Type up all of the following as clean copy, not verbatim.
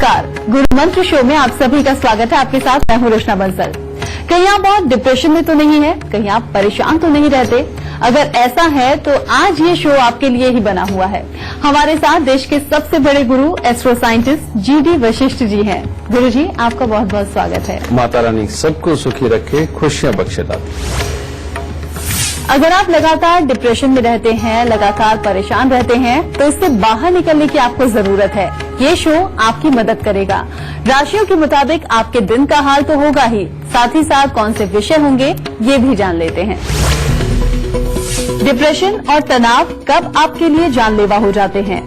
नमस्कार, गुरु मंत्र शो में आप सभी का स्वागत है। आपके साथ मैं हूं रचना बंसल। कहीं आप बहुत डिप्रेशन में तो नहीं है, कहीं आप परेशान तो नहीं रहते? अगर ऐसा है तो आज ये शो आपके लिए ही बना हुआ है। हमारे साथ देश के सबसे बड़े गुरु astro scientist GD Vashishtha ji हैं। गुरु जी, आपका बहुत बहुत स्वागत है। माता रानी सबको सुखी रखे, खुशियां बख्शे दाती। अगर आप लगातार डिप्रेशन में रहते हैं, लगातार परेशान रहते हैं, तो इससे बाहर निकलने की आपको जरूरत है। ये शो आपकी मदद करेगा। राशियों के मुताबिक आपके दिन का हाल तो होगा ही, साथ ही साथ कौन से विषय होंगे ये भी जान लेते हैं। डिप्रेशन और तनाव कब आपके लिए जानलेवा हो जाते हैं?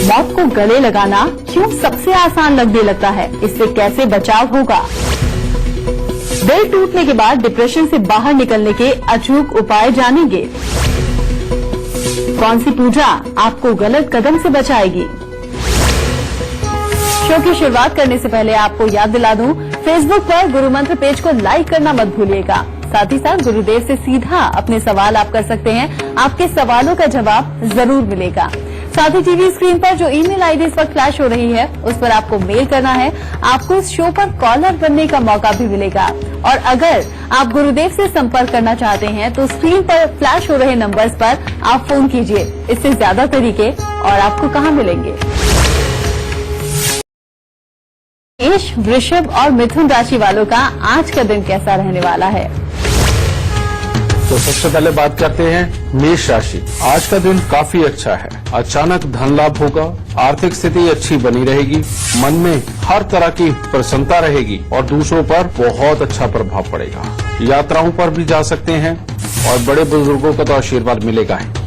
मौत को गले लगाना क्यों सबसे आसान लगने लगता है? इससे कैसे बचाव होगा? दिल टूटने के बाद डिप्रेशन से बाहर निकलने के अचूक उपाय जानेंगे। कौन सी पूजा आपको गलत कदम से बचाएगी? शो की शुरुआत करने से पहले आपको याद दिला दूं, फेसबुक पर गुरु मंत्र पेज को लाइक करना मत भूलिएगा। साथ ही साथ गुरुदेव से सीधा अपने सवाल आप कर सकते हैं। आपके सवालों का जवाब जरूर मिलेगा। साथ ही टीवी स्क्रीन पर जो ईमेल आईडी इस वक्त फ्लैश हो रही है, उस पर आपको मेल करना है। आपको इस शो पर कॉलर बनने का मौका भी मिलेगा। और अगर आप गुरुदेव से संपर्क करना चाहते हैं तो स्क्रीन पर फ्लैश हो रहे नंबर्स पर आप फोन कीजिए। इससे ज्यादा तरीके और आपको कहां मिलेंगे? मेष, वृषभ और मिथुन राशि वालों का आज का दिन कैसा रहने वाला है? तो सबसे पहले बात करते हैं मेष राशि। आज का दिन काफी अच्छा है। अचानक धन लाभ होगा, आर्थिक स्थिति अच्छी बनी रहेगी, मन में हर तरह की प्रसन्नता रहेगी और दूसरों पर बहुत अच्छा प्रभाव पड़ेगा। यात्राओं पर भी जा सकते हैं और बड़े बुजुर्गों का तो आशीर्वाद मिलेगा ही।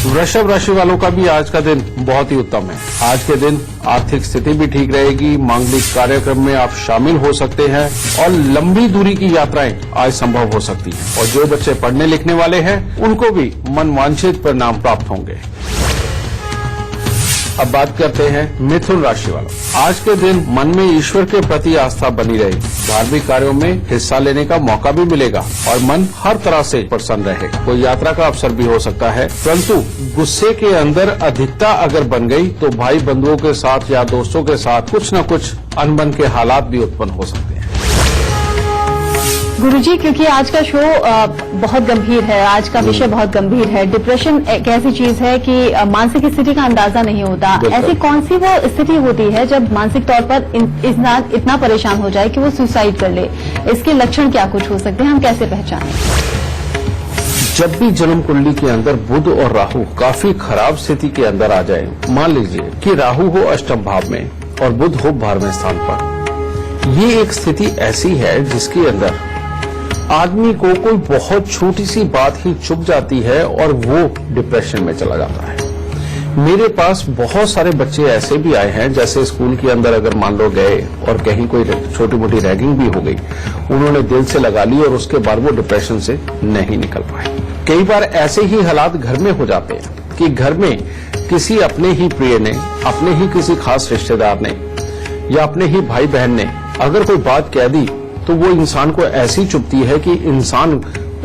वृषभ राशि वालों का भी आज का दिन बहुत ही उत्तम है। आज के दिन आर्थिक स्थिति भी ठीक रहेगी, मांगलिक कार्यक्रम में आप शामिल हो सकते हैं और लंबी दूरी की यात्राएं आज संभव हो सकती हैं। और जो बच्चे पढ़ने लिखने वाले हैं उनको भी मनवांछित परिणाम प्राप्त होंगे। अब बात करते हैं मिथुन राशि वालों। आज के दिन मन में ईश्वर के प्रति आस्था बनी रहेगी, धार्मिक कार्यों में हिस्सा लेने का मौका भी मिलेगा और मन हर तरह से प्रसन्न रहेगा। कोई यात्रा का अवसर भी हो सकता है, परंतु गुस्से के अंदर अधिकता अगर बन गई तो भाई बंधुओं के साथ या दोस्तों के साथ कुछ न कुछ अनबन के हालात भी उत्पन्न हो सकते हैं। गुरुजी, क्योंकि आज का शो बहुत गंभीर है, आज का विषय बहुत गंभीर है। डिप्रेशन एक ऐसी चीज है कि मानसिक स्थिति का अंदाजा नहीं होता। ऐसी कौन सी वो स्थिति होती है जब मानसिक तौर पर इतना परेशान हो जाए कि वो सुसाइड कर ले? इसके लक्षण क्या कुछ हो सकते हैं, हम कैसे पहचानें? जब भी जन्म कुंडली के अंदर बुध और राहु काफी खराब स्थिति के अंदर आ जाए, मान लीजिए कि राहु हो अष्टम भाव में और बुध हो 12वें स्थान पर, ये एक स्थिति ऐसी है जिसके अंदर आदमी को कोई बहुत छोटी सी बात ही चुभ जाती है और वो डिप्रेशन में चला जाता है। मेरे पास बहुत सारे बच्चे ऐसे भी आए हैं, जैसे स्कूल के अंदर अगर मान लो गए और कहीं कोई छोटी मोटी रैगिंग भी हो गई, उन्होंने दिल से लगा ली और उसके बाद वो डिप्रेशन से नहीं निकल पाए। कई बार ऐसे ही हालात घर में हो जाते हैं कि घर में किसी अपने ही प्रिय ने, अपने ही किसी खास रिश्तेदार ने या अपने ही भाई बहन ने अगर कोई बात कह दी तो वो इंसान को ऐसी चुभती है कि इंसान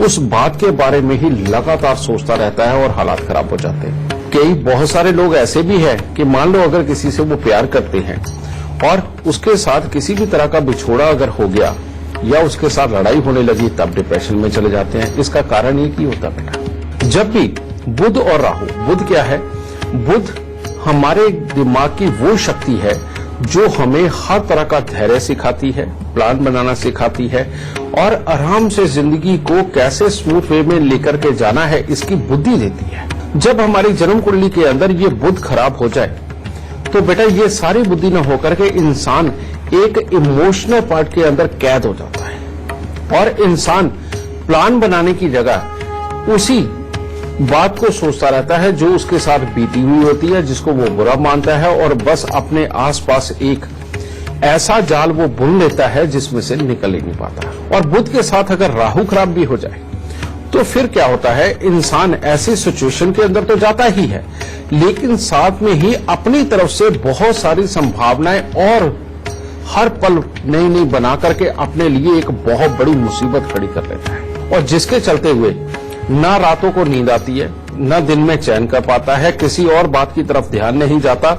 उस बात के बारे में ही लगातार सोचता रहता है और हालात खराब हो जाते हैं। कई बहुत सारे लोग ऐसे भी हैं कि मान लो अगर किसी से वो प्यार करते हैं और उसके साथ किसी भी तरह का बिछोड़ा अगर हो गया या उसके साथ लड़ाई होने लगी, तब डिप्रेशन में चले जाते हैं। इसका कारण ये क्यों होता बेटा? जब भी बुध और राहु, बुध क्या है? बुध हमारे दिमाग की वो शक्ति है जो हमें हर तरह का धैर्य सिखाती है, प्लान बनाना सिखाती है और आराम से जिंदगी को कैसे स्मूथ वे में लेकर के जाना है, इसकी बुद्धि देती है। जब हमारी जन्म कुंडली के अंदर ये बुध खराब हो जाए तो बेटा ये सारी बुद्धि न होकर के इंसान एक इमोशनल पार्ट के अंदर कैद हो जाता है और इंसान प्लान बनाने की जगह उसी बात को सोचता रहता है जो उसके साथ बीती हुई होती है, जिसको वो बुरा मानता है और बस अपने आसपास एक ऐसा जाल वो बुन लेता है जिसमें से निकल ही नहीं पाता। और बुध के साथ अगर राहु खराब भी हो जाए तो फिर क्या होता है? इंसान ऐसी सिचुएशन के अंदर तो जाता ही है, लेकिन साथ में ही अपनी तरफ से बहुत सारी संभावनाएं और हर पल नई नई बना करके अपने लिए एक बहुत बड़ी मुसीबत खड़ी कर लेता है और जिसके चलते हुए ना रातों को नींद आती है, न दिन में चैन कर पाता है, किसी और बात की तरफ ध्यान नहीं जाता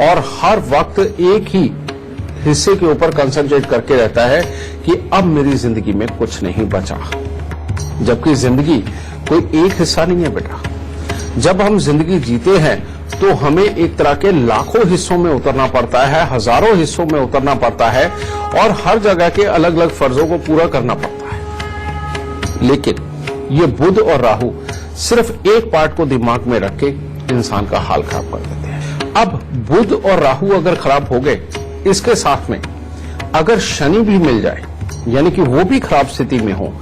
और हर वक्त एक ही हिस्से के ऊपर कंसंट्रेट करके रहता है कि अब मेरी जिंदगी में कुछ नहीं बचा। जबकि जिंदगी कोई एक हिस्सा नहीं है बेटा। जब हम जिंदगी जीते हैं तो हमें एक तरह के लाखों हिस्सों में उतरना पड़ता है, हजारों हिस्सों में उतरना पड़ता है और हर जगह के अलग अलग फर्जों को पूरा करना पड़ता है। लेकिन ये बुध और राहु सिर्फ एक पार्ट को दिमाग में रख के इंसान का हाल खराब कर देते हैं। अब बुध और राहु अगर खराब हो गए, इसके साथ में अगर शनि भी मिल जाए, यानी कि वो भी खराब स्थिति में हो,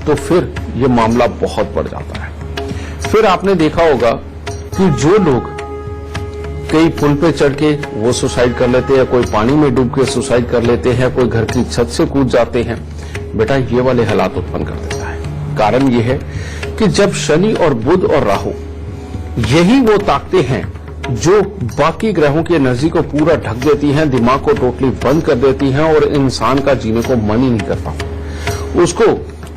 तो फिर ये मामला बहुत बढ़ जाता है। फिर आपने देखा होगा कि जो लोग कई पुल पे चढ़ के वो सुसाइड कर लेते हैं, कोई पानी में डूब के सुसाइड कर लेते हैं, कोई घर की छत से कूद जाते हैं, बेटा ये वाले हालात उत्पन्न कर देता है। कारण ये है कि जब शनि और बुध और राहु यही वो ताकतें हैं जो बाकी ग्रहों की एनर्जी को पूरा ढक देती हैं, दिमाग को टोटली बंद कर देती हैं और इंसान का जीने को मन ही नहीं करता। उसको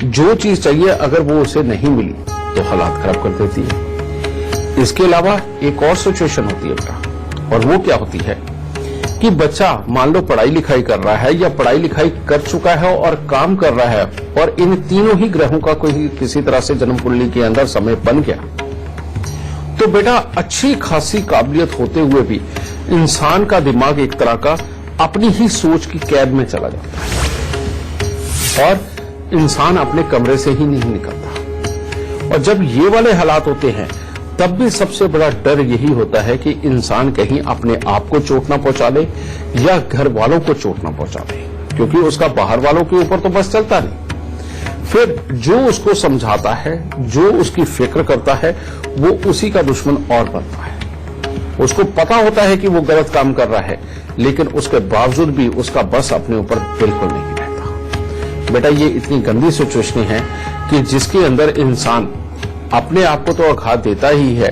जो चीज चाहिए अगर वो उसे नहीं मिली तो हालात खराब कर देती है। इसके अलावा एक और सिचुएशन होती है बेटा, और वो क्या होती है कि बच्चा मान लो पढ़ाई लिखाई कर रहा है या पढ़ाई लिखाई कर चुका है और काम कर रहा है और इन तीनों ही ग्रहों का कोई किसी तरह से जन्म कुंडली के अंदर समय बन गया, तो बेटा अच्छी खासी काबिलियत होते हुए भी इंसान का दिमाग एक तरह का अपनी ही सोच की कैद में चला जाता है और इंसान अपने कमरे से ही नहीं निकलता। और जब ये वाले हालात होते हैं तब भी सबसे बड़ा डर यही होता है कि इंसान कहीं अपने आप को चोट ना पहुंचा दे या घर वालों को चोट ना पहुंचा दे, क्योंकि उसका बाहर वालों के ऊपर तो बस चलता नहीं। फिर जो उसको समझाता है, जो उसकी फिक्र करता है, वो उसी का दुश्मन और बनता है। उसको पता होता है कि वो गलत काम कर रहा है, लेकिन उसके बावजूद भी उसका बस अपने ऊपर बिल्कुल नहीं रहता। बेटा ये इतनी गंदी सिचुएशन है कि जिसके अंदर इंसान अपने आप को तो आघात देता ही है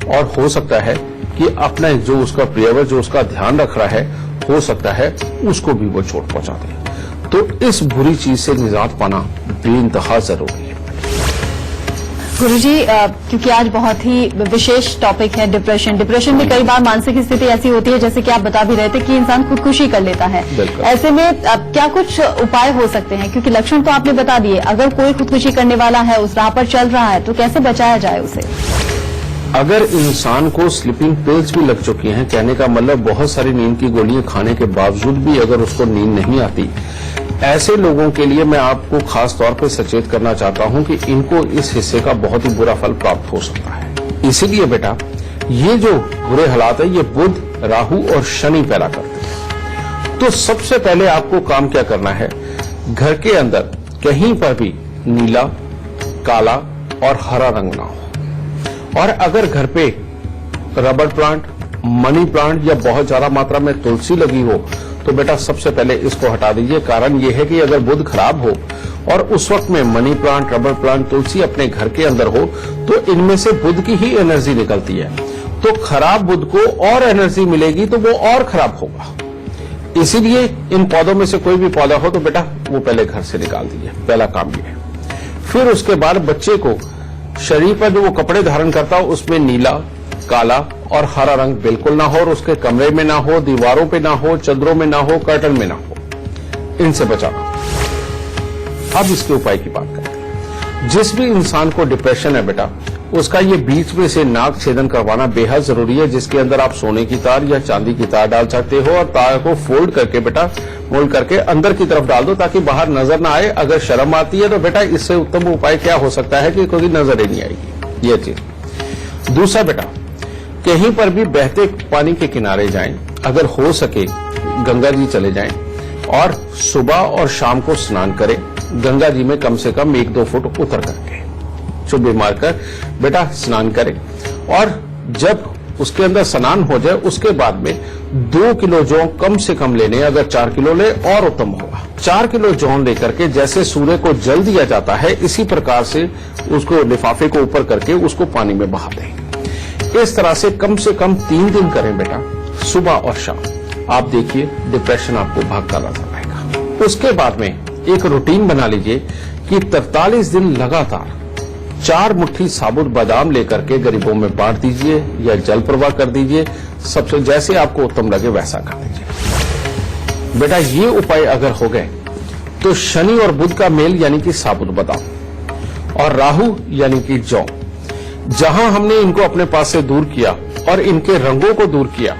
और हो सकता है कि अपना जो उसका प्रियवर, जो उसका ध्यान रख रहा है, हो सकता है उसको भी वो चोट पहुंचा दे। तो इस बुरी चीज से निजात पाना बेइंतहा जरूरी है। गुरुजी, क्योंकि आज बहुत ही विशेष टॉपिक है डिप्रेशन में कई बार मानसिक स्थिति ऐसी होती है, जैसे कि आप बता भी रहे थे, कि इंसान खुदकुशी कर लेता है। ऐसे में क्या कुछ उपाय हो सकते हैं? क्योंकि लक्षण तो आपने बता दिए, अगर कोई खुदकुशी करने वाला है, उस राह पर चल रहा है, तो कैसे बचाया जाए उसे? अगर इंसान को स्लीपिंग पिल्स भी लग चुकी हैं, कहने का मतलब बहुत सारी नींद की गोलियां खाने के बावजूद भी अगर उसको नींद नहीं आती, ऐसे लोगों के लिए मैं आपको खास तौर पर सचेत करना चाहता हूं कि इनको इस हिस्से का बहुत ही बुरा फल प्राप्त हो सकता है। इसीलिए बेटा ये जो बुरे हालात है ये बुध, राहु और शनि पैदा करते हैं। तो सबसे पहले आपको काम क्या करना है, घर के अंदर कहीं पर भी नीला, काला और हरा रंग ना हो। और अगर घर पे रबर प्लांट, मनी प्लांट या बहुत ज्यादा मात्रा में तुलसी लगी हो तो बेटा सबसे पहले इसको हटा दीजिए। कारण यह है कि अगर बुध खराब हो और उस वक्त में मनी प्लांट, रबर प्लांट, तुलसी अपने घर के अंदर हो तो इनमें से बुध की ही एनर्जी निकलती है, तो खराब बुध को और एनर्जी मिलेगी तो वो और खराब होगा। इसीलिए इन पौधों में से कोई भी पौधा हो तो बेटा वो पहले घर से निकाल दीजिए, पहला काम ये है। फिर उसके बाद बच्चे को शरीर पर जो वो कपड़े धारण करता हो उसमें नीला, काला और हरा रंग बिल्कुल ना हो, और उसके कमरे में ना हो, दीवारों पे ना हो, चदरों में ना हो, कर्टन में ना हो, इनसे बचाना। अब इसके उपाय की बात करते हैं। जिस भी इंसान को डिप्रेशन है बेटा, उसका ये बीच में से नाक छेदन करवाना बेहद जरूरी है, जिसके अंदर आप सोने की तार या चांदी की तार डाल सकते हो और तार को फोल्ड करके बेटा मोल्ड करके अंदर की तरफ डाल दो ताकि बाहर नजर ना आए। अगर शर्म आती है तो बेटा इससे उत्तम उपाय क्या हो सकता है कि कोई नजर ही नहीं आएगी, ये चीज। दूसरा बेटा, कहीं पर भी बहते पानी के किनारे जाएं, अगर हो सके गंगा जी चले जाएं और सुबह और शाम को स्नान करें गंगा जी में, कम से कम 1-2 फुट उतर करके चुब्बी मारकर बेटा स्नान करें। और जब उसके अंदर स्नान हो जाए उसके बाद में 2 किलो जौ कम से कम लेने, अगर 4 किलो ले और उत्तम होगा। 4 किलो जौ लेकर के जैसे सूर्य को जल दिया जाता है इसी प्रकार से उसको लिफाफे को ऊपर करके उसको पानी में बहा दें। इस तरह से कम 3 दिन करें बेटा, सुबह और शाम। आप देखिए डिप्रेशन आपको भागता नजर आएगा। उसके बाद में एक रूटीन बना लीजिए कि 43 दिन लगातार 4 मुट्ठी साबुत बादाम लेकर के गरीबों में बांट दीजिए या जल प्रवाह कर दीजिए। सबसे जैसे आपको उत्तम लगे वैसा कर दीजिए। बेटा ये उपाय अगर हो गए तो शनि और बुध का मेल यानी कि साबुत बादाम और राहु यानी कि जौ, जहां हमने इनको अपने पास से दूर किया और इनके रंगों को दूर किया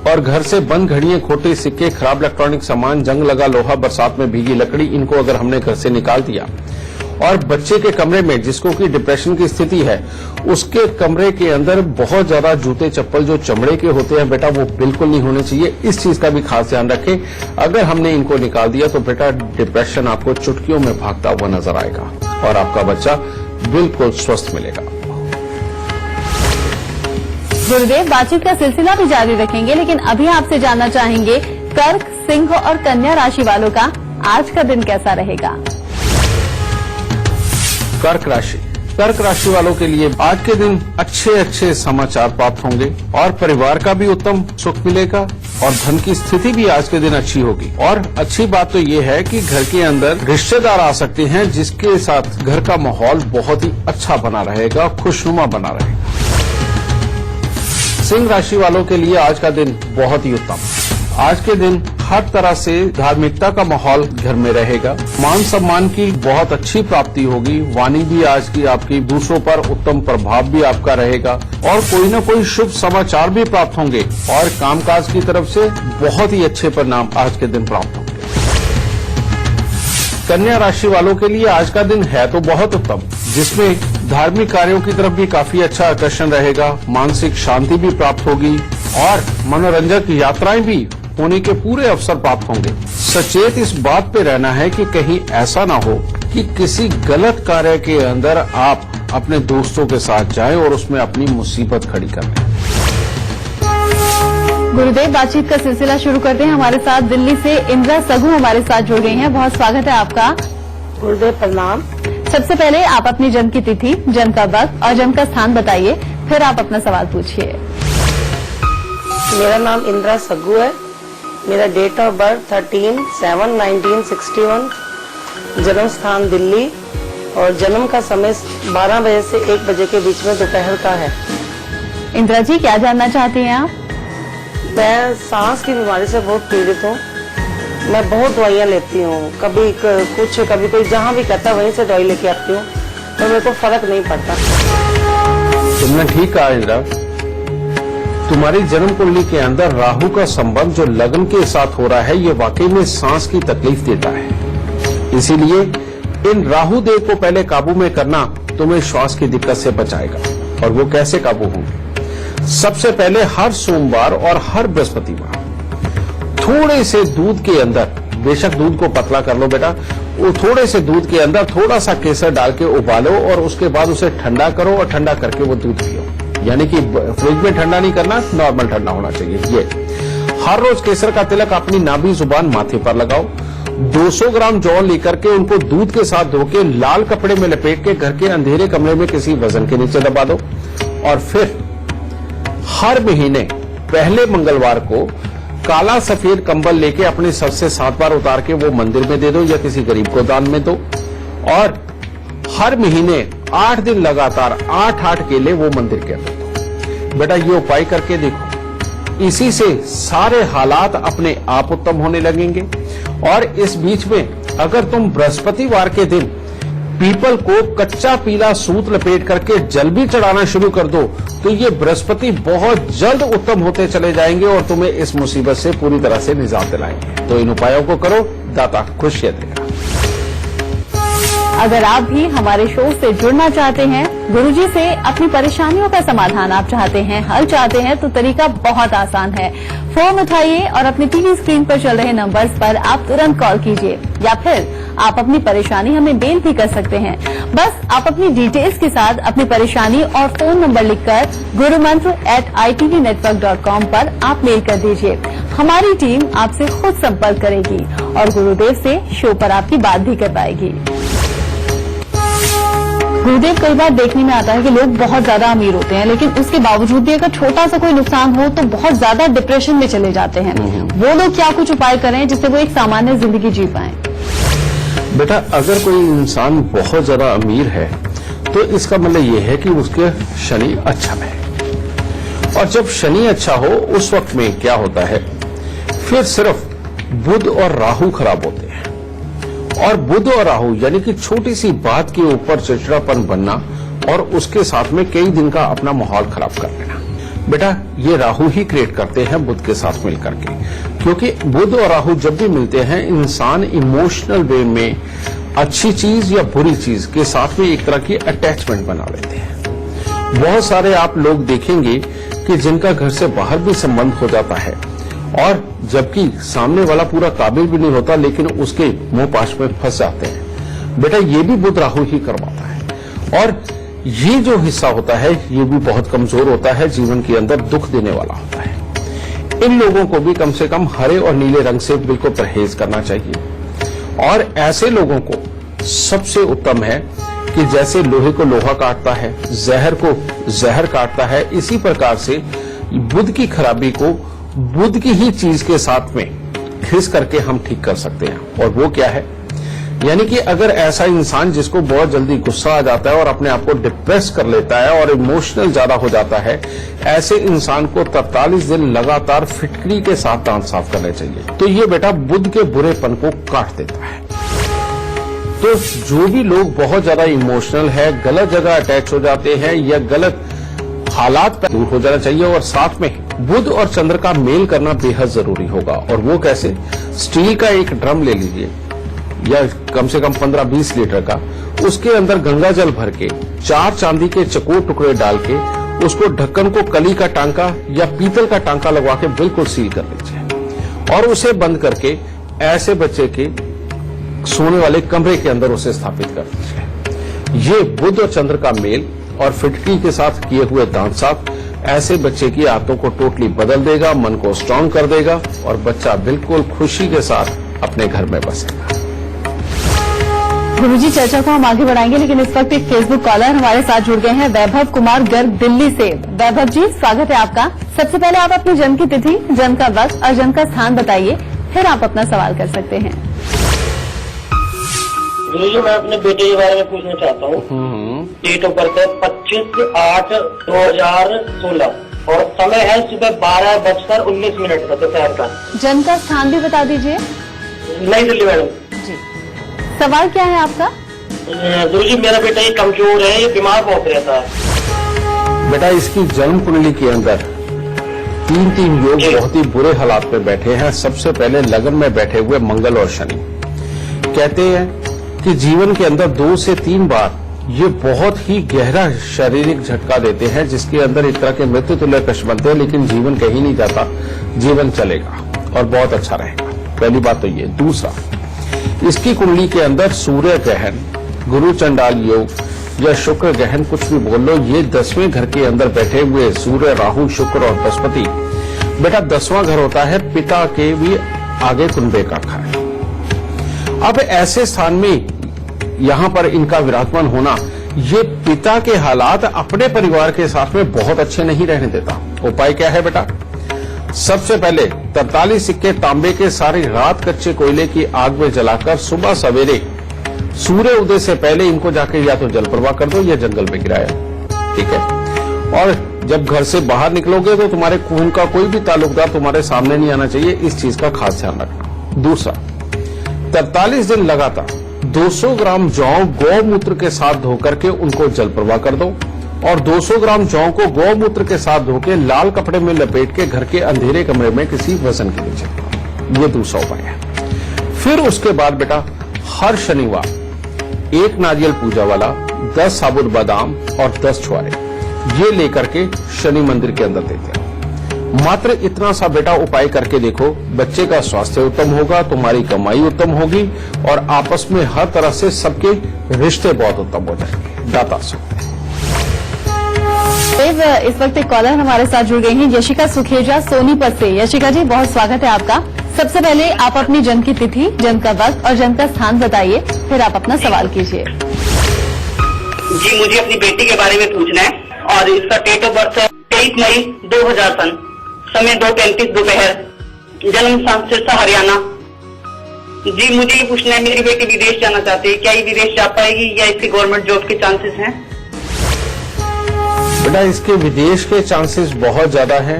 और घर से बंद घड़ियां, खोटे सिक्के, खराब इलेक्ट्रॉनिक सामान, जंग लगा लोहा, बरसात में भीगी लकड़ी, इनको अगर हमने घर से निकाल दिया और बच्चे के कमरे में जिसको कि डिप्रेशन की स्थिति है उसके कमरे के अंदर बहुत ज्यादा जूते चप्पल जो चमड़े के होते हैं बेटा वो बिल्कुल नहीं होने चाहिए। इस चीज का भी खास ध्यान रखें। अगर हमने इनको निकाल दिया तो बेटा डिप्रेशन आपको चुटकियों में भागता हुआ नजर आएगा और आपका बच्चा बिल्कुल स्वस्थ मिलेगा। गुरुदेव, बातचीत का सिलसिला भी जारी रखेंगे, लेकिन अभी आपसे जानना चाहेंगे कर्क, सिंह और कन्या राशि वालों का आज का दिन कैसा रहेगा। कर्क राशि वालों के लिए आज के दिन अच्छे समाचार प्राप्त होंगे और परिवार का भी उत्तम सुख मिलेगा और धन की स्थिति भी आज के दिन अच्छी होगी। और अच्छी बात तो ये है कि घर के अंदर रिश्तेदार आ सकते हैं जिसके साथ घर का माहौल बहुत ही अच्छा बना रहेगा, खुशनुमा बना रहेगा। सिंह राशि वालों के लिए आज का दिन बहुत ही उत्तम। आज के दिन हर तरह से धार्मिकता का माहौल घर में रहेगा, मान सम्मान की बहुत अच्छी प्राप्ति होगी, वाणी भी आज की आपकी दूसरों पर उत्तम प्रभाव भी आपका रहेगा और कोई न कोई शुभ समाचार भी प्राप्त होंगे और कामकाज की तरफ से बहुत ही अच्छे परिणाम आज के दिन प्राप्त होंगे। कन्या राशि वालों के लिए आज का दिन है तो बहुत उत्तम, जिसमें धार्मिक कार्यों की तरफ भी काफी अच्छा आकर्षण रहेगा, मानसिक शांति भी प्राप्त होगी और मनोरंजक यात्राएं भी होने के पूरे अवसर प्राप्त होंगे। सचेत इस बात पे रहना है कि कहीं ऐसा ना हो कि किसी गलत कार्य के अंदर आप अपने दोस्तों के साथ जाएं और उसमें अपनी मुसीबत खड़ी कर लें। गुरुदेव, बातचीत का सिलसिला शुरू करते हैं। हमारे साथ दिल्ली से इंदिरा सगू हमारे साथ जुड़ गई हैं। बहुत स्वागत है आपका। गुरुदेव प्रणाम। सबसे पहले आप अपनी जन्म की तिथि, जन्म का वक्त और जन्म का स्थान बताइए, फिर आप अपना सवाल पूछिए। मेरा नाम इंदिरा सग्गू है। मेरा डेट ऑफ बर्थ 13/7/1961, जन्म स्थान दिल्ली और जन्म का समय 12 बजे से 1 बजे के बीच में दोपहर का है। इंदिरा जी, क्या जानना चाहती हैं आप? मैं सांस की बीमारी से बहुत पीड़ित हूँ। मैं बहुत दवाइयाँ लेती हूँ, कभी कुछ कभी कोई जहाँ भी कहता है वहीं से दवाई लेके आती हूँ, तो मेरे को फर्क नहीं पड़ता। तुमने ठीक कहा इंदिरा, तुम्हारी जन्म कुंडली के अंदर राहु का संबंध जो लग्न के साथ हो रहा है ये वाकई में सांस की तकलीफ देता है। इसीलिए इन राहु देव को पहले काबू में करना तुम्हें श्वास की दिक्कत से बचाएगा। और वो कैसे काबू होंगे? सबसे पहले हर सोमवार और हर बृहस्पतिवार थोड़े से दूध के अंदर, बेशक दूध को पतला कर लो बेटा, वो थोड़े से दूध के अंदर थोड़ा सा केसर डाल के उबालो और उसके बाद उसे ठंडा करो और ठंडा करके वो दूध पियो। यानी कि फ्रिज में ठंडा नहीं करना, नॉर्मल ठंडा होना चाहिए। ये हर रोज केसर का तिलक अपनी नाभि जुबान माथे पर लगाओ। 200 ग्राम जौ लेकर के उनको दूध के साथ धो के लाल कपड़े में लपेट के घर के अंधेरे कमरे में किसी वजन के नीचे दबा दो और फिर हर महीने पहले मंगलवार को काला सफेद कंबल लेके अपने सर से 7 बार उतार के वो मंदिर में दे दो या किसी गरीब को दान में दो और हर महीने 8 दिन लगातार 8 केले वो मंदिर के अंदर दो। बेटा ये उपाय करके देखो, इसी से सारे हालात अपने आप उत्तम होने लगेंगे। और इस बीच में अगर तुम बृहस्पतिवार के दिन पीपल को कच्चा पीला सूत लपेट करके जल भी चढ़ाना शुरू कर दो तो ये बृहस्पति बहुत जल्द उत्तम होते चले जाएंगे और तुम्हें इस मुसीबत से पूरी तरह से निजात दिलाएंगे। तो इन उपायों को करो, दाता खुशियां देगा। अगर आप भी हमारे शो से जुड़ना चाहते हैं, गुरुजी से अपनी परेशानियों का समाधान आप चाहते हैं, हल चाहते हैं, तो तरीका बहुत आसान है। फोन उठाइए और अपनी टीवी स्क्रीन पर चल रहे नंबर्स पर आप तुरंत कॉल कीजिए या फिर आप अपनी परेशानी हमें मेल भी कर सकते हैं। बस आप अपनी डिटेल्स के साथ अपनी परेशानी और फोन नंबर लिखकर gurumantra@itvnetwork.com पर आप मेल कर दीजिए। हमारी टीम आपसे खुद संपर्क करेगी और गुरुदेव से शो पर आपकी बात भी करवाएगी। गुरुदेव, कई बार देखने में आता है कि लोग बहुत ज्यादा अमीर होते हैं लेकिन उसके बावजूद भी अगर छोटा सा कोई नुकसान हो तो बहुत ज्यादा डिप्रेशन में चले जाते हैं। वो लोग क्या कुछ उपाय करें जिससे वो एक सामान्य जिंदगी जी पाएं? बेटा अगर कोई इंसान बहुत ज्यादा अमीर है तो इसका मतलब ये है कि उसके शनि अच्छा है। और जब शनि अच्छा हो उस वक्त में क्या होता है, फिर सिर्फ बुध और राहु खराब होते हैं। और बुध और राहु यानी कि छोटी सी बात के ऊपर चिड़चिड़ापन बनना और उसके साथ में कई दिन का अपना माहौल खराब कर लेना, बेटा ये राहु ही क्रिएट करते हैं बुध के साथ मिलकर के। क्योंकि बुध और राहु जब भी मिलते हैं, इंसान इमोशनल वे में अच्छी चीज या बुरी चीज के साथ में एक तरह की अटैचमेंट बना लेते हैं। बहुत सारे आप लोग देखेंगे कि जिनका घर से बाहर भी संबंध हो जाता है और जबकि सामने वाला पूरा काबिल भी नहीं होता, लेकिन उसके मोह पाश में फंस जाते हैं। बेटा ये भी बुध राहु ही करवाता है। और ये जो हिस्सा होता है ये भी बहुत कमजोर होता है, जीवन के अंदर दुख देने वाला होता है। इन लोगों को भी कम से कम हरे और नीले रंग से बिल्कुल परहेज करना चाहिए। और ऐसे लोगों को सबसे उत्तम है कि जैसे लोहे को लोहा काटता है, जहर को जहर काटता है, इसी प्रकार से बुध की खराबी को बुध की ही चीज के साथ में घिस करके हम ठीक कर सकते हैं। और वो क्या है, यानी कि अगर ऐसा इंसान जिसको बहुत जल्दी गुस्सा आ जाता है और अपने आप को डिप्रेस कर लेता है और इमोशनल ज्यादा हो जाता है, ऐसे इंसान को 43 दिन लगातार फिटकरी के साथ दांत साफ करने चाहिए। तो ये बेटा बुध के बुरेपन को काट देता है। तो जो भी लोग बहुत ज्यादा इमोशनल है, गलत जगह अटैच हो जाते हैं या गलत हालात पर दूर हो जाना चाहिए। और साथ में बुध और चंद्र का मेल करना बेहद जरूरी होगा। और वो कैसे, स्टील का एक ड्रम ले लीजिए या कम से कम 15-20 लीटर का, उसके अंदर गंगा जल भर के 4 चांदी के चकोर टुकड़े डाल के उसको ढक्कन को कली का टांका या पीतल का टांका लगवा के बिल्कुल सील कर लीजिए और उसे बंद करके ऐसे बच्चे के सोने वाले कमरे के अंदर उसे स्थापित कर दीजिए। ये बुध और चंद्र का मेल और फिटकी के साथ किए हुए दांत साफ ऐसे बच्चे की आदतों को टोटली बदल देगा, मन को स्ट्रांग कर देगा और बच्चा बिल्कुल खुशी के साथ अपने घर में बसेगा। गुरुजी चर्चा को हम आगे बढ़ाएंगे, लेकिन इस वक्त एक फेसबुक कॉलर हमारे साथ जुड़ गए हैं, वैभव कुमार गर्ग दिल्ली से। वैभव जी स्वागत है आपका। सबसे पहले आप अपनी जन्म की तिथि, जन्म का वक्त और जन्म का स्थान बताइए, फिर आप अपना सवाल कर सकते हैं। गुरुजी मैं अपने बेटे के बारे में पूछना चाहता हूँ। डेट ऑफ बर्थ है 25/8/2016 और समय है सुबह 12:19 का दोपहर का। जन्म का स्थान भी बता दीजिए। नई दिल्ली मैडम। जी सवाल क्या है आपका? गुरुजी मेरा बेटा ये कमजोर है, ये बीमार बहुत रहता है। बेटा इसकी जन्म कुंडली के अंदर 3 योग बहुत ही बुरे हालात में बैठे हैं। सबसे पहले लगन में बैठे हुए मंगल और शनि। कहते हैं कि जीवन के अंदर 2 से 3 बार ये बहुत ही गहरा शारीरिक झटका देते हैं, जिसके अंदर एक तरह के मृत्यु तुल्य कष्ट बनते हैं, लेकिन जीवन कहीं नहीं जाता, जीवन चलेगा और बहुत अच्छा रहेगा। पहली बात तो ये। दूसरा, इसकी कुंडली के अंदर सूर्य ग्रहण, गुरु चंडाल योग या शुक्र ग्रहण, कुछ भी बोल लो, ये 10वें घर के अंदर बैठे हुए सूर्य, राहु, शुक्र और बृहस्पति। बेटा 10वां घर होता है पिता के भी आगे कुंबे का घर। अब ऐसे स्थान में यहां पर इनका विराजमान होना, ये पिता के हालात अपने परिवार के साथ में बहुत अच्छे नहीं रहने देता। उपाय क्या है बेटा? सबसे पहले 43 सिक्के तांबे के सारी रात कच्चे कोयले की आग में जलाकर सुबह सवेरे सूर्य उदय से पहले इनको जाके या तो जल प्रवाह कर दो या जंगल में गिराया, ठीक है। और जब घर से बाहर निकलोगे तो तुम्हारे खून का कोई भी ताल्लुकदार तुम्हारे सामने नहीं आना चाहिए, इस चीज का खास ध्यान रखना। दूसरा, 43 दिन लगातार 200 ग्राम जौ गौमूत्र के साथ धोकर के उनको जल प्रवाह कर दो और 200 ग्राम जौ को गौमूत्र के साथ धोके लाल कपड़े में लपेट के घर के अंधेरे कमरे में किसी वजन के नीचे रखो। ये दूसरा उपाय है। फिर उसके बाद बेटा हर शनिवार 1 नारियल पूजा वाला, 10 साबुत बादाम और 10 छुआरे ये लेकर के शनि मंदिर के अंदर देते हैं। मात्र इतना सा बेटा उपाय करके देखो, बच्चे का स्वास्थ्य उत्तम होगा, तुम्हारी कमाई उत्तम होगी और आपस में हर तरह से सबके रिश्ते बहुत उत्तम हो जाएंगे। दाता से इस वक्त एक कॉलर हमारे साथ जुड़ गई हैं, यशिका सुखेजा सोनीपत से। यशिका जी बहुत स्वागत है आपका। सबसे पहले आप अपनी जन्म की तिथि, जन्म का वक्त और जन्म का स्थान बताइए, फिर आप अपना सवाल कीजिए। जी मुझे अपनी बेटी के बारे में पूछना है और इसका डेट ऑफ बर्थ है 23 मई 2000 सन, समय 2:35 दोपहर, जन्म स्थान सिरसा हरियाणा। जी मुझे ये पूछना है, मेरी बेटी विदेश जाना चाहती है, क्या ये विदेश जा पाएगी या इसकी गवर्नमेंट जॉब के चांसेस हैं? बेटा इसके विदेश के चांसेस बहुत ज्यादा हैं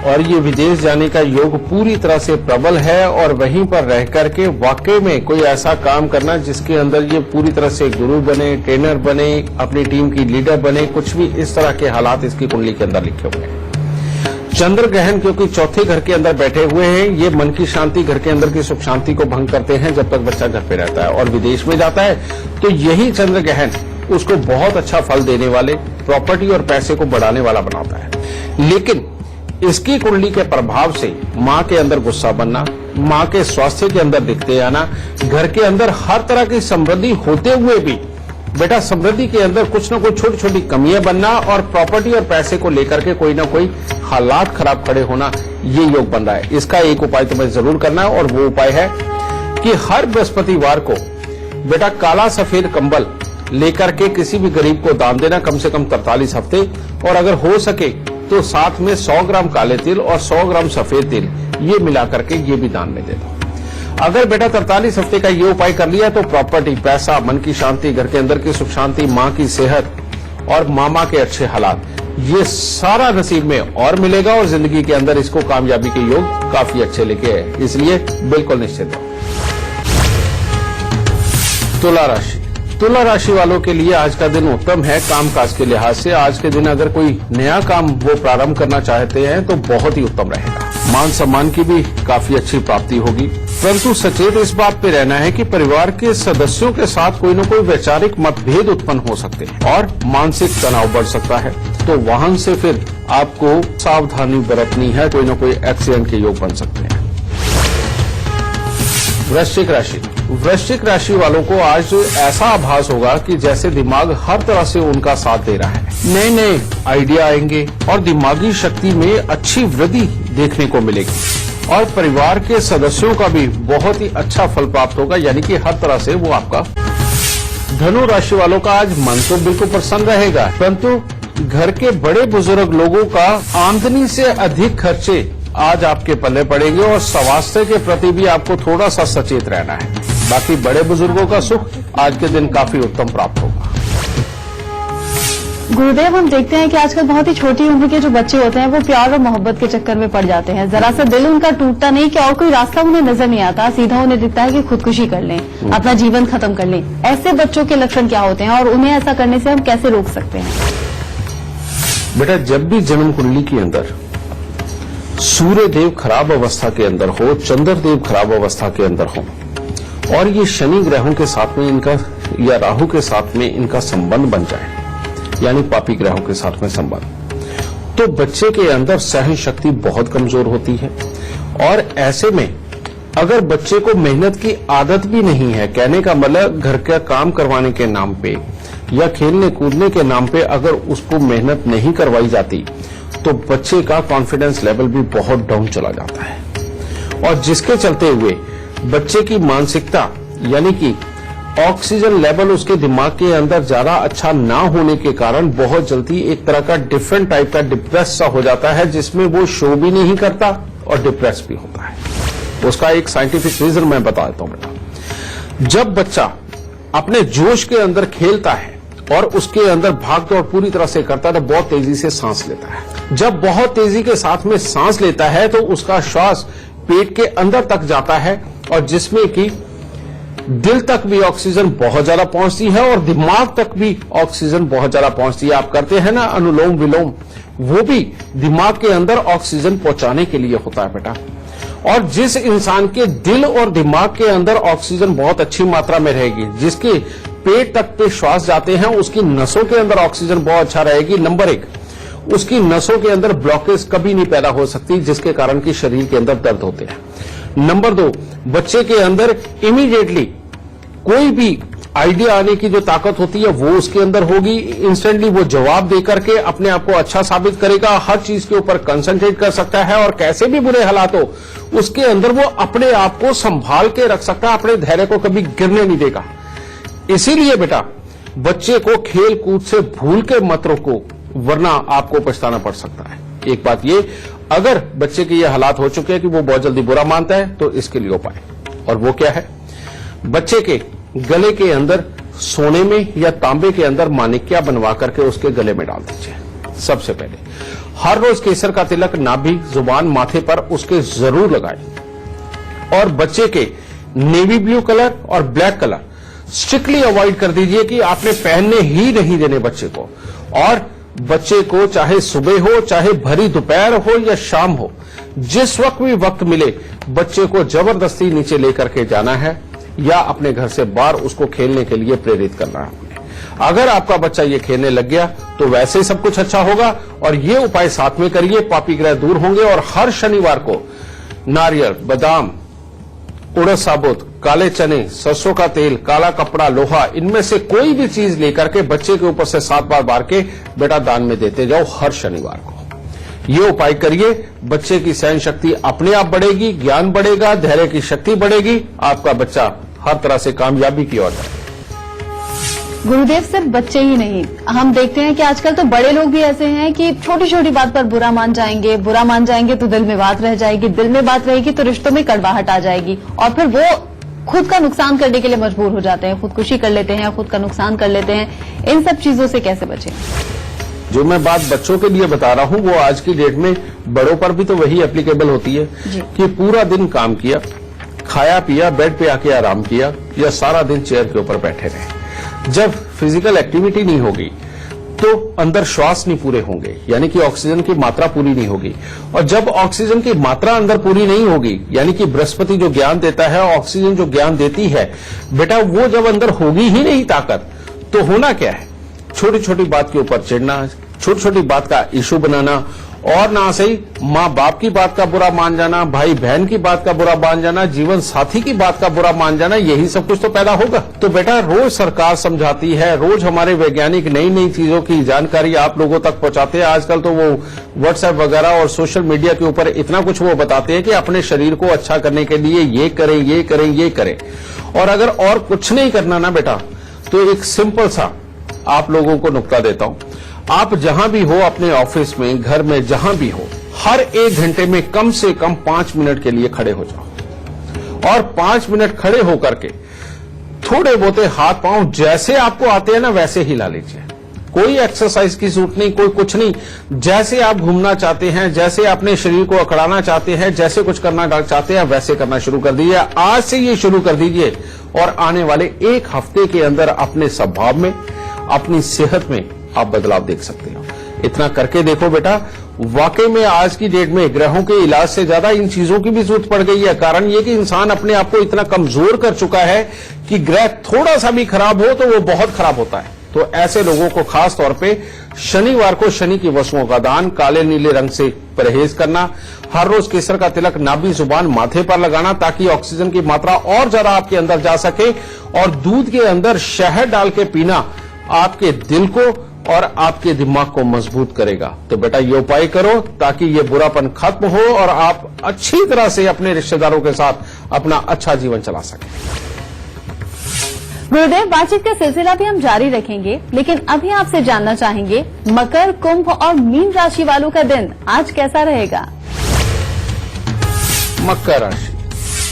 और ये विदेश जाने का योग पूरी तरह से प्रबल है और वहीं पर रह करके वाकई में कोई ऐसा काम करना जिसके अंदर ये पूरी तरह से गुरु बने, ट्रेनर बने, अपनी टीम की लीडर बने, कुछ भी इस तरह के हालात इसकी कुंडली के अंदर लिखे हुए हैं। चंद्र ग्रहण क्योंकि चौथे घर के अंदर बैठे हुए हैं, ये मन की शांति, घर के अंदर की सुख शांति को भंग करते हैं जब तक बच्चा घर पे रहता है और विदेश में जाता है तो यही चंद्र ग्रहण उसको बहुत अच्छा फल देने वाले, प्रॉपर्टी और पैसे को बढ़ाने वाला बनाता है। लेकिन इसकी कुंडली के प्रभाव से मां के अंदर गुस्सा बनना, मां के स्वास्थ्य के अंदर दिखते आना, घर के अंदर हर तरह की समृद्धि होते हुए भी बेटा समृद्धि के अंदर कुछ न कुछ छोटी छोटी कमियां बनना और प्रॉपर्टी और पैसे को लेकर के कोई ना कोई हालात खराब खड़े होना, ये योग बन रहा है। इसका एक उपाय तुम्हें जरूर करना है और वो उपाय है कि हर बृहस्पतिवार को बेटा काला सफेद कंबल लेकर के किसी भी गरीब को दान देना, कम से कम 43 हफ्ते, और अगर हो सके तो साथ में 100 ग्राम काले तिल और 100 ग्राम सफेद तिल ये मिला करके ये भी दान में दे दो। अगर बेटा 43 हफ्ते का ये उपाय कर लिया तो प्रॉपर्टी, पैसा, मन की शांति, घर के अंदर की सुख शांति, मां की सेहत और मामा के अच्छे हालात, ये सारा नसीब में और मिलेगा और जिंदगी के अंदर इसको कामयाबी के योग काफी अच्छे लेके आए, इसलिए बिल्कुल निश्चित हो। तुला राशि, तुला राशि वालों के लिए आज का दिन उत्तम है कामकाज के लिहाज से। आज के दिन अगर कोई नया काम वो प्रारंभ करना चाहते हैं तो बहुत ही उत्तम रहेगा। मान सम्मान की भी काफी अच्छी प्राप्ति होगी, परंतु सचेत इस बात पे रहना है कि परिवार के सदस्यों के साथ कोई न कोई वैचारिक मतभेद उत्पन्न हो सकते हैं और मानसिक तनाव बढ़ सकता है, तो वाहन से फिर आपको सावधानी बरतनी है, कोई न कोई एक्सीडेंट के योग बन सकते हैं। वृश्चिक राशि, वृश्चिक राशि वालों को आज ऐसा आभास होगा कि जैसे दिमाग हर तरह से उनका साथ दे रहा है, नए नए आइडिया आएंगे और दिमागी शक्ति में अच्छी वृद्धि देखने को मिलेगी और परिवार के सदस्यों का भी बहुत ही अच्छा फल प्राप्त होगा, यानी कि हर तरह से वो आपका। धनु राशि वालों का आज मन तो बिल्कुल प्रसन्न रहेगा, परंतु घर के बड़े बुजुर्ग लोगों का आमदनी से अधिक खर्चे आज आपके पल्ले पड़ेंगे और स्वास्थ्य के प्रति भी आपको थोड़ा सा सचेत रहना है। बाकी बड़े बुजुर्गों का सुख आज के दिन काफी उत्तम प्राप्त होगा। गुरुदेव, हम देखते हैं कि आजकल बहुत ही छोटी उम्र के जो बच्चे होते हैं वो प्यार और मोहब्बत के चक्कर में पड़ जाते हैं। जरा सा दिल उनका टूटता नहीं कि और कोई रास्ता उन्हें नजर नहीं आता, सीधा उन्हें दिखता है कि खुदकुशी कर लें, अपना जीवन खत्म कर लें। ऐसे बच्चों के लक्षण क्या होते हैं और उन्हें ऐसा करने से हम कैसे रोक सकते हैं? बेटा जब भी जन्म कुंडली के अंदर सूर्य देव खराब अवस्था के अंदर हो, चंद्र देव खराब अवस्था के अंदर हो और ये शनि ग्रहों के साथ में इनका या राहु के साथ में इनका संबंध बन जाए, यानी पापी ग्रहों के साथ में संबंध, तो बच्चे के अंदर सहन शक्ति बहुत कमजोर होती है और ऐसे में अगर बच्चे को मेहनत की आदत भी नहीं है, कहने का मतलब घर का काम करवाने के नाम पे या खेलने कूदने के नाम पे अगर उसको मेहनत नहीं करवाई जाती तो बच्चे का कॉन्फिडेंस लेवल भी बहुत डाउन चला जाता है और जिसके चलते हुए बच्चे की मानसिकता यानी कि ऑक्सीजन लेवल उसके दिमाग के अंदर ज्यादा अच्छा ना होने के कारण बहुत जल्दी एक तरह का डिफरेंट टाइप का डिप्रेस सा हो जाता है, जिसमें वो शो भी नहीं करता और डिप्रेस भी होता है। उसका एक साइंटिफिक रीजन मैं बता देता हूं बेटा। जब बच्चा अपने जोश के अंदर खेलता है और उसके अंदर भाग दौड़ पूरी तरह से करता है तो बहुत तेजी से सांस लेता है। जब बहुत तेजी के साथ में सांस लेता है तो उसका श्वास पेट के अंदर तक जाता है और जिसमें कि दिल तक भी ऑक्सीजन बहुत ज्यादा पहुंचती है और दिमाग तक भी ऑक्सीजन बहुत ज्यादा पहुंचती है। आप करते हैं ना अनुलोम विलोम, वो भी दिमाग के अंदर ऑक्सीजन पहुंचाने के लिए होता है बेटा। और जिस इंसान के दिल और दिमाग के अंदर ऑक्सीजन बहुत अच्छी मात्रा में रहेगी, जिसके पेट तक पे श्वास जाते हैं, उसकी नसों के अंदर ऑक्सीजन बहुत अच्छा रहेगी। नंबर 1, उसकी नसों के अंदर ब्लॉकेज कभी नहीं पैदा हो सकती जिसके कारण कि शरीर के अंदर दर्द होते हैं। नंबर 2, बच्चे के अंदर इमीडिएटली कोई भी आइडिया आने की जो ताकत होती है वो उसके अंदर होगी। इंस्टेंटली वो जवाब देकर के अपने आप को अच्छा साबित करेगा, हर चीज के ऊपर कंसंट्रेट कर सकता है और कैसे भी बुरे हालात हो उसके अंदर वो अपने आप को संभाल के रख सकता है, अपने धैर्य को कभी गिरने नहीं देगा। इसीलिए बेटा बच्चे को खेल कूद से भूल के मत रोको, वरना आपको पछताना पड़ सकता है। एक बात ये, अगर बच्चे के ये हालात हो चुके हैं कि वो बहुत जल्दी बुरा मानता है तो इसके लिए उपाय, और वो क्या है, बच्चे के गले के अंदर सोने में या तांबे के अंदर माणिक्या बनवा करके उसके गले में डाल दीजिए। सबसे पहले हर रोज केसर का तिलक नाभि, जुबान, माथे पर उसके जरूर लगाएं। और बच्चे के नेवी ब्लू कलर और ब्लैक कलर स्ट्रिक्टली अवॉइड कर दीजिए कि आपने पहनने ही नहीं देने बच्चे को। और बच्चे को चाहे सुबह हो, चाहे भरी दोपहर हो या शाम हो, जिस वक्त भी वक्त मिले बच्चे को जबरदस्ती नीचे लेकर के जाना है या अपने घर से बाहर उसको खेलने के लिए प्रेरित करना है। अगर आपका बच्चा ये खेलने लग गया तो वैसे ही सब कुछ अच्छा होगा। और ये उपाय साथ में करिए, पापी ग्रह दूर होंगे। और हर शनिवार को नारियल, बादाम, उड़द साबुत, काले चने, सरसों का तेल, काला कपड़ा, लोहा, इनमें से कोई भी चीज लेकर के बच्चे के ऊपर से 7 बार बार के बेटा दान में देते जाओ हर शनिवार को। ये उपाय करिए, बच्चे की सहन शक्ति अपने आप बढ़ेगी, ज्ञान बढ़ेगा, धैर्य की शक्ति बढ़ेगी, आपका बच्चा हर तरह से कामयाबी की ओर जाएगा। गुरुदेव, सिर्फ बच्चे ही नहीं, हम देखते हैं कि आजकल तो बड़े लोग भी ऐसे हैं कि छोटी छोटी बात पर बुरा मान जाएंगे तो दिल में बात रह जाएगी, दिल में बात रहेगी तो रिश्तों में कड़वाहट आ जाएगी और फिर वो खुद का नुकसान करने के लिए मजबूर हो जाते हैं, खुदकुशी कर लेते हैं, खुद का नुकसान कर लेते हैं। इन सब चीजों से कैसे बचें? जो मैं बात बच्चों के लिए बता रहा हूं वो आज की डेट में बड़ों पर भी तो वही एप्लीकेबल होती है कि पूरा दिन काम किया, खाया पिया, बेड पे आके आराम किया या सारा दिन चेयर के ऊपर बैठे रहे। जब फिजिकल एक्टिविटी नहीं होगी तो अंदर श्वास नहीं पूरे होंगे, यानी कि ऑक्सीजन की मात्रा पूरी नहीं होगी। और जब ऑक्सीजन की मात्रा अंदर पूरी नहीं होगी, यानी कि बृहस्पति जो ज्ञान देता है, ऑक्सीजन जो ज्ञान देती है बेटा, वो जब अंदर होगी ही नहीं ताकत, तो होना क्या है? छोटी छोटी बात के ऊपर चिढ़ना, छोटी छोटी बात का इशू बनाना, और ना सही माँ बाप की बात का बुरा मान जाना, भाई बहन की बात का बुरा मान जाना, जीवन साथी की बात का बुरा मान जाना, यही सब कुछ तो पैदा होगा। तो बेटा रोज सरकार समझाती है, रोज हमारे वैज्ञानिक नई नई चीजों की जानकारी आप लोगों तक पहुंचाते हैं। आजकल तो वो व्हाट्सएप वगैरह और सोशल मीडिया के ऊपर इतना कुछ वो बताते हैं कि अपने शरीर को अच्छा करने के लिए ये करें, ये करें, ये करें। और अगर और कुछ नहीं करना ना बेटा, तो एक सिंपल सा आप लोगों को नुक्ता देता हूं। आप जहां भी हो, अपने ऑफिस में, घर में, जहां भी हो, हर 1 घंटे में कम से कम 5 मिनट के लिए खड़े हो जाओ। और 5 मिनट खड़े होकर के थोड़े बहुते हाथ पांव जैसे आपको आते हैं ना वैसे हिला लीजिए। कोई एक्सरसाइज की जरूरत नहीं, कोई कुछ नहीं। जैसे आप घूमना चाहते हैं, जैसे अपने शरीर को अकड़ाना चाहते हैं, जैसे कुछ करना चाहते हैं, वैसे करना शुरू कर दीजिए। आज से ये शुरू कर दीजिए और आने वाले 1 हफ्ते के अंदर अपने स्वभाव में, अपनी सेहत में आप बदलाव देख सकते हो। इतना करके देखो बेटा, वाकई में आज की डेट में ग्रहों के इलाज से ज्यादा इन चीजों की भी जरूरत पड़ गई है। कारण ये कि इंसान अपने आप को इतना कमजोर कर चुका है कि ग्रह थोड़ा सा भी खराब हो तो वो बहुत खराब होता है। तो ऐसे लोगों को खास तौर पे शनिवार को शनि की वस्तुओं का दान, काले नीले रंग से परहेज करना, हर रोज केसर का तिलक नाभि, जुबान, माथे पर लगाना ताकि ऑक्सीजन की मात्रा और ज्यादा आपके अंदर जा सके। और दूध के अंदर शहद डाल के पीना आपके दिल को और आपके दिमाग को मजबूत करेगा। तो बेटा ये उपाय करो ताकि ये बुरापन खत्म हो और आप अच्छी तरह से अपने रिश्तेदारों के साथ अपना अच्छा जीवन चला सकें। गुरुदेव, बातचीत का सिलसिला भी हम जारी रखेंगे, लेकिन अभी आपसे जानना चाहेंगे मकर, कुंभ और मीन राशि वालों का दिन आज कैसा रहेगा? मकर राशि,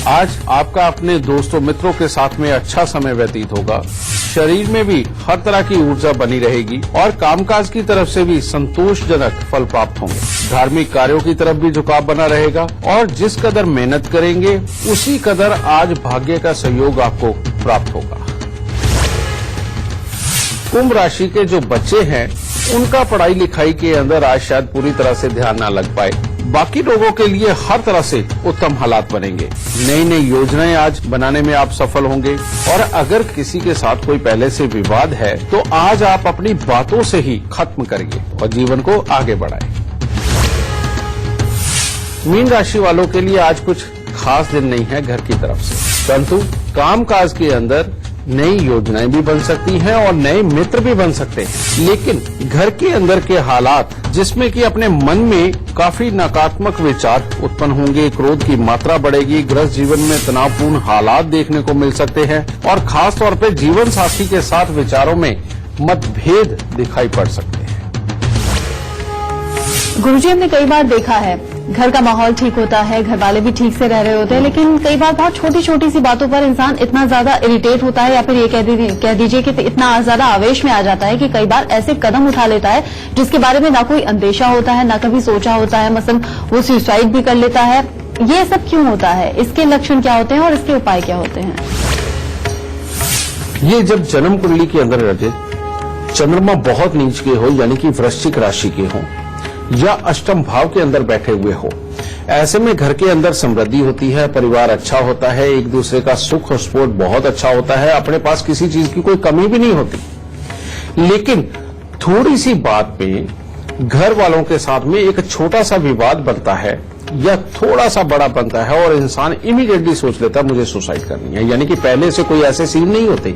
आज आपका अपने दोस्तों मित्रों के साथ में अच्छा समय व्यतीत होगा। शरीर में भी हर तरह की ऊर्जा बनी रहेगी और कामकाज की तरफ से भी संतोषजनक फल प्राप्त होंगे। धार्मिक कार्यों की तरफ भी झुकाव बना रहेगा और जिस कदर मेहनत करेंगे उसी कदर आज भाग्य का सहयोग आपको प्राप्त होगा। कुंभ राशि के जो बच्चे हैं उनका पढ़ाई लिखाई के अंदर आज शायद पूरी तरह से ध्यान न लग पाए। बाकी लोगों के लिए हर तरह से उत्तम हालात बनेंगे। नई नई योजनाएं आज बनाने में आप सफल होंगे। और अगर किसी के साथ कोई पहले से विवाद है तो आज आप अपनी बातों से ही खत्म करिए और जीवन को आगे बढ़ाएं। मीन राशि वालों के लिए आज कुछ खास दिन नहीं है घर की तरफ से, परंतु कामकाज के अंदर नई योजनाएं भी बन सकती हैं और नए मित्र भी बन सकते हैं। लेकिन घर के अंदर के हालात जिसमें कि अपने मन में काफी नकारात्मक विचार उत्पन्न होंगे, क्रोध की मात्रा बढ़ेगी, गृहस्थ जीवन में तनावपूर्ण हालात देखने को मिल सकते हैं और खास तौर पर जीवन साथी के साथ विचारों में मतभेद दिखाई पड़ सकते हैं। गुरुजी, हमने कई बार देखा है घर का माहौल ठीक होता है, घर वाले भी ठीक से रह रहे होते हैं, लेकिन कई बार बहुत छोटी छोटी सी बातों पर इंसान इतना ज्यादा इरिटेट होता है, या फिर ये कह दीजिए कि इतना ज्यादा आवेश में आ जाता है कि कई बार ऐसे कदम उठा लेता है जिसके बारे में ना कोई अंदेशा होता है, ना कभी सोचा होता है। मसलन वो सुसाइड भी कर लेता है। ये सब क्यों होता है? इसके लक्षण क्या होते हैं और इसके उपाय क्या होते हैं? ये जब जन्म कुंडली के अंदर रजित चंद्रमा बहुत नीच के हो, यानी कि वृश्चिक राशि के हो या अष्टम भाव के अंदर बैठे हुए हो, ऐसे में घर के अंदर समृद्धि होती है, परिवार अच्छा होता है, एक दूसरे का सुख और सपोर्ट बहुत अच्छा होता है, अपने पास किसी चीज की कोई कमी भी नहीं होती। लेकिन थोड़ी सी बात पे घर वालों के साथ में एक छोटा सा विवाद बनता है या थोड़ा सा बड़ा बनता है और इंसान इमीडिएटली सोच लेता है मुझे सुसाइड करनी है। यानी कि पहले से कोई ऐसे सीन नहीं होते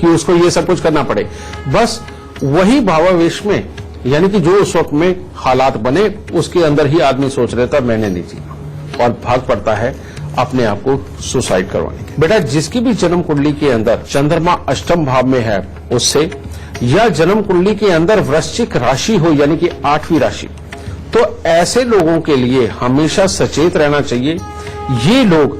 कि उसको ये सब कुछ करना पड़े, बस वही भावावेश में, यानी कि जो उस वक्त में हालात बने उसके अंदर ही आदमी सोच लेता है मैंने नहीं जीना, और भाग पड़ता है अपने आप को सुसाइड करवाने के। बेटा, जिसकी भी जन्म कुंडली के अंदर चंद्रमा अष्टम भाव में है उससे, या जन्म कुंडली के अंदर वृश्चिक राशि हो यानी कि 8वीं राशि, तो ऐसे लोगों के लिए हमेशा सचेत रहना चाहिए। ये लोग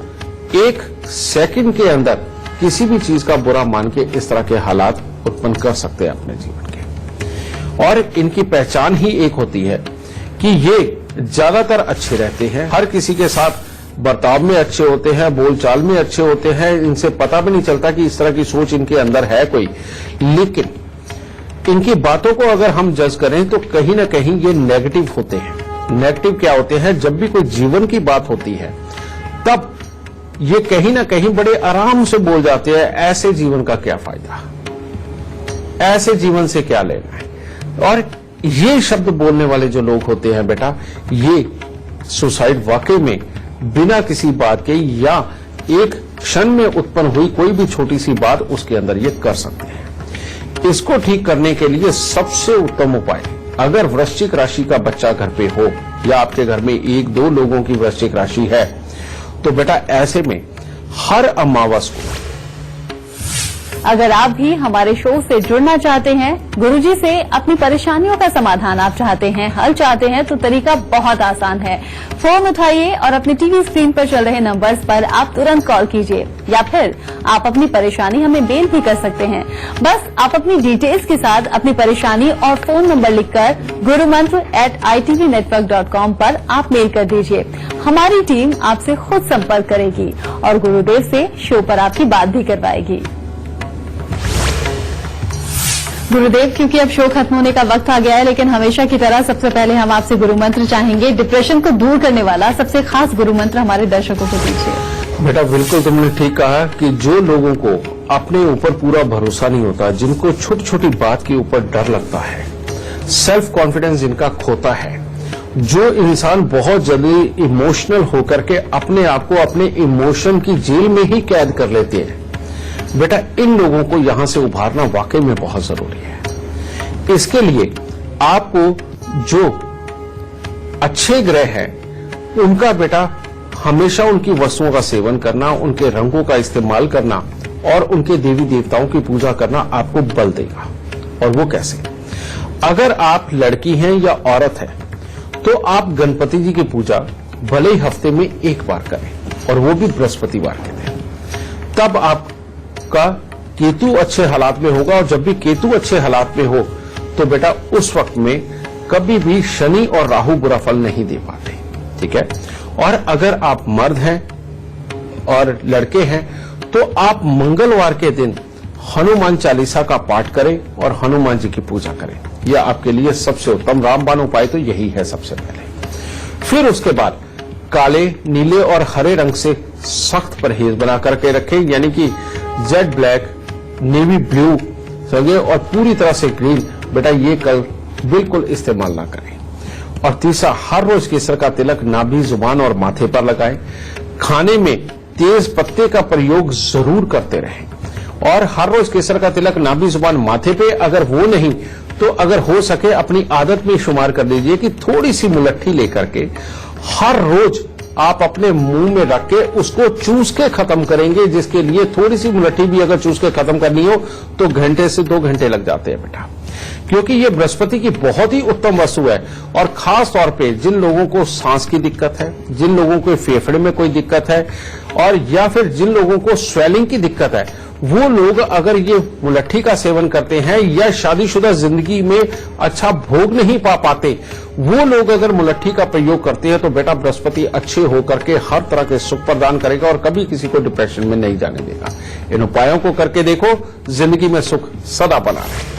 एक सेकंड के अंदर किसी भी चीज का बुरा मान के इस तरह के हालात उत्पन्न कर सकते हैं अपने जीवन के। और इनकी पहचान ही एक होती है कि ये ज्यादातर अच्छे रहते हैं, हर किसी के साथ बर्ताव में अच्छे होते हैं, बोलचाल में अच्छे होते हैं, इनसे पता भी नहीं चलता कि इस तरह की सोच इनके अंदर है कोई। लेकिन इनकी बातों को अगर हम जज करें तो कहीं ना कहीं ये नेगेटिव होते हैं। नेगेटिव क्या होते हैं? जब भी कोई जीवन की बात होती है तब ये कहीं ना कहीं बड़े आराम से बोल जाते हैं, ऐसे जीवन का क्या फायदा, ऐसे जीवन से क्या लेना है। और ये शब्द बोलने वाले जो लोग होते हैं बेटा, ये सुसाइड वाकई में बिना किसी बात के या एक क्षण में उत्पन्न हुई कोई भी छोटी सी बात उसके अंदर ये कर सकते हैं। इसको ठीक करने के लिए सबसे उत्तम उपाय, अगर वृश्चिक राशि का बच्चा घर पे हो या आपके घर में 1-2 लोगों की वृश्चिक राशि है, तो बेटा ऐसे में हर अमावस को, अगर आप भी हमारे शो से जुड़ना चाहते हैं, गुरुजी से अपनी परेशानियों का समाधान आप चाहते हैं, हल चाहते हैं, तो तरीका बहुत आसान है। फोन उठाइए और अपनी टीवी स्क्रीन पर चल रहे नंबर्स पर आप तुरंत कॉल कीजिए, या फिर आप अपनी परेशानी हमें मेल भी कर सकते हैं। बस आप अपनी डिटेल्स के साथ अपनी परेशानी और फोन नंबर लिखकर gurumantra@itvnetwork.com पर आप मेल कर दीजिए। हमारी टीम आपसे खुद संपर्क करेगी और गुरुदेव से शो पर आपकी बात भी करवाएगी। गुरुदेव, क्योंकि अब शो खत्म होने का वक्त आ गया है, लेकिन हमेशा की तरह सबसे पहले हम आपसे गुरु मंत्र चाहेंगे। डिप्रेशन को दूर करने वाला सबसे खास गुरु मंत्र हमारे दर्शकों को दीजिए। बेटा, बिल्कुल तुमने ठीक कहा कि जो लोगों को अपने ऊपर पूरा भरोसा नहीं होता, जिनको छोटी छोटी बात के ऊपर डर लगता है, सेल्फ कॉन्फिडेंस जिनका खोता है, जो इंसान बहुत जल्दी इमोशनल होकर के अपने आप को अपने इमोशन की जेल में ही कैद कर लेते हैं, बेटा इन लोगों को यहां से उभारना वाकई में बहुत जरूरी है। इसके लिए आपको जो अच्छे ग्रह हैं उनका बेटा हमेशा उनकी वस्तुओं का सेवन करना, उनके रंगों का इस्तेमाल करना और उनके देवी देवताओं की पूजा करना आपको बल देगा। और वो कैसे? अगर आप लड़की हैं या औरत हैं तो आप गणपति जी की पूजा भले ही हफ्ते में 1 बार करें, और वो भी बृहस्पतिवार के दिन। तब आपका केतु अच्छे हालात में होगा, और जब भी केतु अच्छे हालात में हो तो बेटा उस वक्त में कभी भी शनि और राहु बुरा फल नहीं दे पाते। ठीक है? और अगर आप मर्द हैं और लड़के हैं तो आप मंगलवार के दिन हनुमान चालीसा का पाठ करें और हनुमान जी की पूजा करें। यह आपके लिए सबसे उत्तम रामबाण उपाय तो यही है सबसे पहले। फिर उसके बाद काले, नीले और हरे रंग से सख्त परहेज बना करके रखें, यानी कि जेड ब्लैक, नेवी ब्लू सगे और पूरी तरह से ग्रीन, बेटा ये कल बिल्कुल इस्तेमाल ना करें। और तीसरा, हर रोज केसर का तिलक नाभि, जुबान और माथे पर लगाएं। खाने में तेज पत्ते का प्रयोग जरूर करते रहें, और हर रोज केसर का तिलक नाभि, जुबान, माथे पे। अगर वो नहीं तो अगर हो सके अपनी आदत में शुमार कर लीजिए कि थोड़ी सी मुलट्ठी लेकर के हर रोज आप अपने मुंह में रख के उसको चूस के खत्म करेंगे, जिसके लिए थोड़ी सी मुलट्ठी भी अगर चूस के खत्म करनी हो तो घंटे से 2 घंटे लग जाते हैं बेटा। क्योंकि ये बृहस्पति की बहुत ही उत्तम वस्तु है। और खास तौर पे जिन लोगों को सांस की दिक्कत है, जिन लोगों को फेफड़े में कोई दिक्कत है, और या फिर जिन लोगों को स्वेलिंग की दिक्कत है, वो लोग अगर ये मुलट्ठी का सेवन करते हैं या शादीशुदा जिंदगी में अच्छा भोग नहीं पा पाते, वो लोग अगर मुलट्ठी का प्रयोग करते हैं तो बेटा बृहस्पति अच्छे होकर के हर तरह के सुख प्रदान करेगा और कभी किसी को डिप्रेशन में नहीं जाने देगा। इन उपायों को करके देखो, जिंदगी में सुख सदा बना रहे।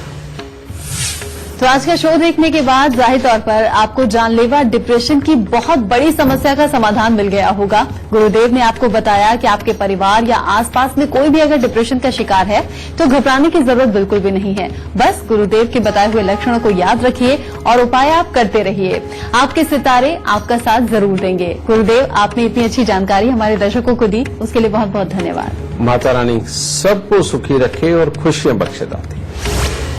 तो आज का शो देखने के बाद जाहिर तौर पर आपको जानलेवा डिप्रेशन की बहुत बड़ी समस्या का समाधान मिल गया होगा। गुरुदेव ने आपको बताया कि आपके परिवार या आसपास में कोई भी अगर डिप्रेशन का शिकार है तो घबराने की जरूरत बिल्कुल भी नहीं है। बस गुरुदेव के बताए हुए लक्षणों को याद रखिए और उपाय आप करते रहिए। आपके सितारे आपका साथ जरूर देंगे। गुरुदेव, आपने इतनी अच्छी जानकारी हमारे दर्शकों को दी, उसके लिए बहुत बहुत धन्यवाद। माता रानी सबको सुखी रखे और खुशियां बख्शे दाती।